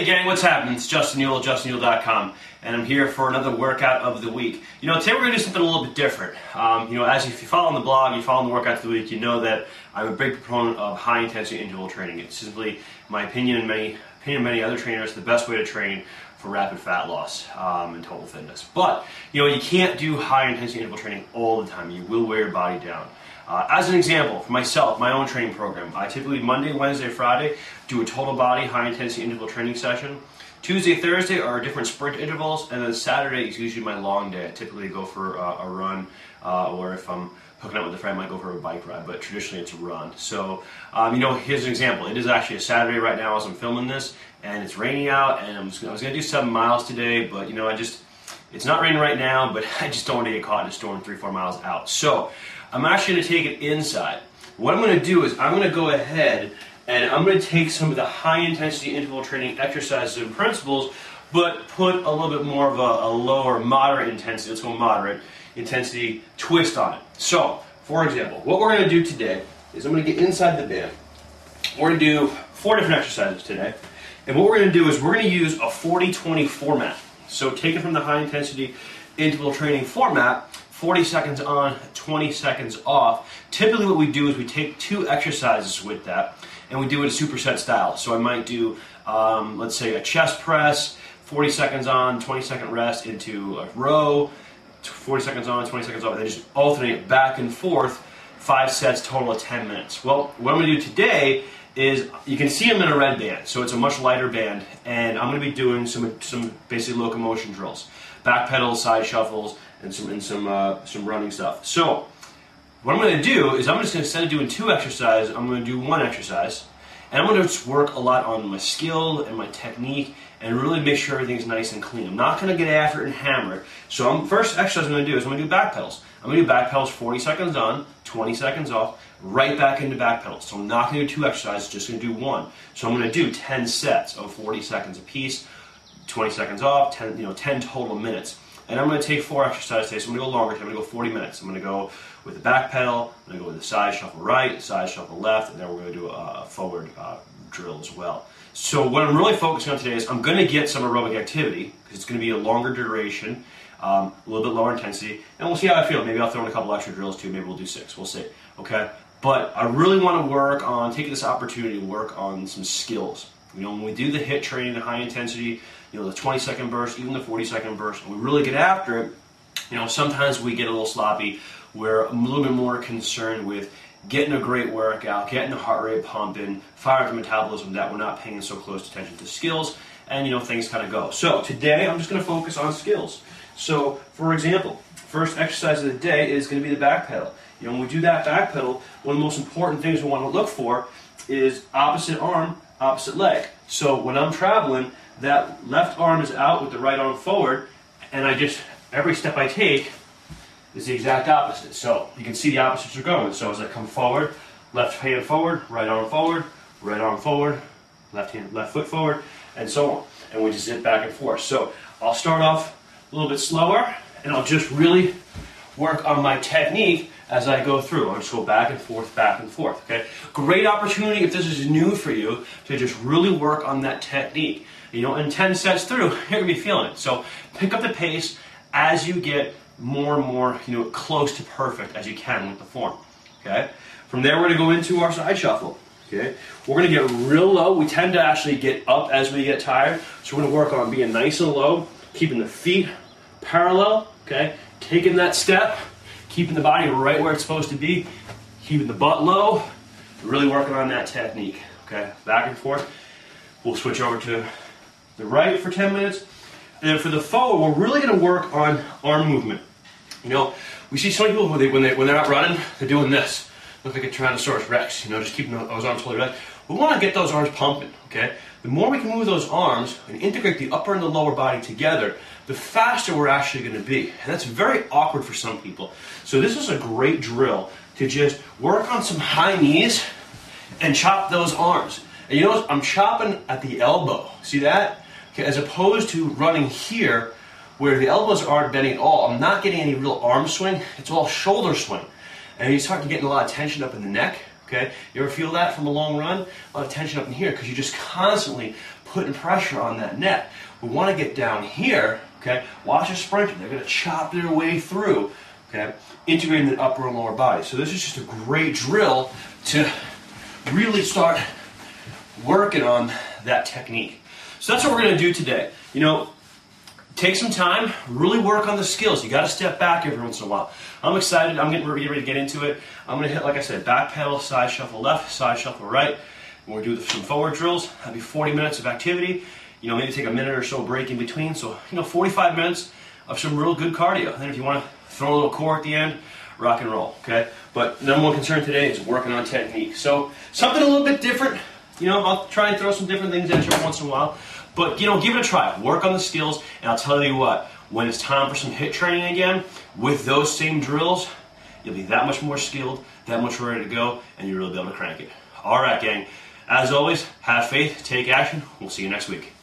gang, what's happening? It's Justin Ewell, justinewell.com, and I'm here for another workout of the week. You know, today we're going to do something a little bit different. As if you follow on the blog, you follow the workouts of the week, you know that I'm a big proponent of high-intensity interval training. It's simply, my opinion and many other trainers, the best way to train for rapid fat loss and total fitness. But, you know, you can't do high-intensity interval training all the time. You will wear your body down. As an example, for myself, my own training program, I typically Monday, Wednesday, Friday do a total body high-intensity interval training session. Tuesday, Thursday are different sprint intervals, and then Saturday is usually my long day. I typically go for a run, or if I'm hooking up with a friend, I might go for a bike ride, but traditionally it's a run. So, here's an example. It is actually a Saturday right now as I'm filming this, and it's raining out, and I was going to do 7 miles today, but it's not raining right now, but I just don't want to get caught in a storm 3-4 miles out. So, I'm actually going to take it inside. What I'm going to do is I'm going to go ahead and I'm going to take some of the high-intensity interval training exercises and principles, but put a little bit more of a lower, moderate intensity, let's go moderate intensity twist on it. So, for example, what we're going to do today is I'm going to get inside the band. We're going to do 4 different exercises today. And what we're going to do is we're going to use a 40-20 format. So taken from the high-intensity interval training format, 40 seconds on, 20 seconds off. Typically what we do is we take 2 exercises with that and we do it a superset style. So I might do, let's say, a chest press, 40 seconds on, 20-second rest into a row, 40 seconds on, 20 seconds off, and then just alternate back and forth, 5 sets, total of 10 minutes. Well, what I'm going to do today is, you can see I'm in a red band, so it's a much lighter band, and I'm going to be doing some basically locomotion drills, back pedals, side shuffles, and some running stuff. So what I'm going to do is I'm just going to, instead of doing 2 exercises, I'm going to do 1 exercise, and I'm going to just work a lot on my skill and my technique and really make sure everything's nice and clean. I'm not going to get after it and hammer it. So first exercise I'm going to do is I'm going to do back pedals. I'm going to do back pedals 40 seconds on, 20 seconds off, right back into back pedals. So I'm not going to do 2 exercises, just going to do 1. So I'm going to do 10 sets of 40 seconds apiece, 20 seconds off, 10 total minutes. And I'm going to take 4 exercises today, so I'm going to go longer. I'm going to go 40 minutes. I'm going to go with the back pedal, I'm going to go with the side shuffle right, side shuffle left, and then we're going to do a forward drill as well. So what I'm really focusing on today is I'm going to get some aerobic activity, because it's going to be a longer duration, a little bit lower intensity, and we'll see how I feel. Maybe I'll throw in a couple extra drills too, maybe we'll do 6, we'll see, okay? But I really want to work on, taking this opportunity to work on some skills. When we do the HIIT training, the high intensity, the 20-second burst, even the 40-second burst, and we really get after it, sometimes we get a little sloppy. We're a little bit more concerned with getting a great workout, getting the heart rate pumping, firing up the metabolism, that we're not paying so close attention to skills, and things kind of go. So today I'm just going to focus on skills. So for example, first exercise of the day is going to be the back pedal. When we do that back pedal, one of the most important things we want to look for is opposite arm, opposite leg. So when I'm traveling, that left arm is out with the right arm forward, and every step I take is the exact opposite. So you can see the opposites are going. So as I come forward, left hand forward, right arm forward, left foot forward, and so on. And we just zip back and forth. So I'll start off a little bit slower, and I'll just really work on my technique as I go through. I'll just go back and forth, okay? Great opportunity, if this is new for you, to just really work on that technique. And 10 sets through, you're going to be feeling it. So pick up the pace as you get more and more, close to perfect as you can with the form, okay? From there, we're going to go into our side shuffle, okay? We're going to get real low. We tend to actually get up as we get tired, so we're going to work on being nice and low, keeping the feet parallel, okay? Taking that step, keeping the body right where it's supposed to be, keeping the butt low, really working on that technique, okay? Back and forth. We'll switch over to the right for 10 minutes. And then for the forward, we're really going to work on arm movement. We see some people when they're not running, they're doing this. Look like a Tyrannosaurus Rex, just keeping those arms totally relaxed. We want to get those arms pumping, okay? The more we can move those arms and integrate the upper and the lower body together, the faster we're actually going to be. And that's very awkward for some people. So this is a great drill to just work on some high knees and chop those arms. And I'm chopping at the elbow. See that? Okay, as opposed to running here, where the elbows aren't bending at all. I'm not getting any real arm swing. It's all shoulder swing. And you start getting a lot of tension up in the neck. Okay, you ever feel that from a long run? A lot of tension up in here because you're just constantly putting pressure on that neck. We want to get down here, okay? Watch a sprinter. They're going to chop their way through, okay? Integrating the upper and lower body. So this is just a great drill to really start working on that technique. So that's what we're going to do today. You know, take some time, really work on the skills. You got to step back every once in a while. I'm excited. I'm getting ready to get into it. I'm going to hit, like I said, back pedal, side shuffle left, side shuffle right. And we're going to do some forward drills. That'll be 40 minutes of activity. You know, maybe take a minute or so break in between. So, you know, 45 minutes of some real good cardio. And then if you want to throw a little core at the end, rock and roll, okay? But number one concern today is working on technique. So something a little bit different. You know, I'll try and throw some different things at you every once in a while. But, you know, give it a try. Work on the skills, and I'll tell you what, when it's time for some HIIT training again, with those same drills, you'll be that much more skilled, that much ready to go, and you'll really be able to crank it. All right, gang. As always, have faith, take action. We'll see you next week.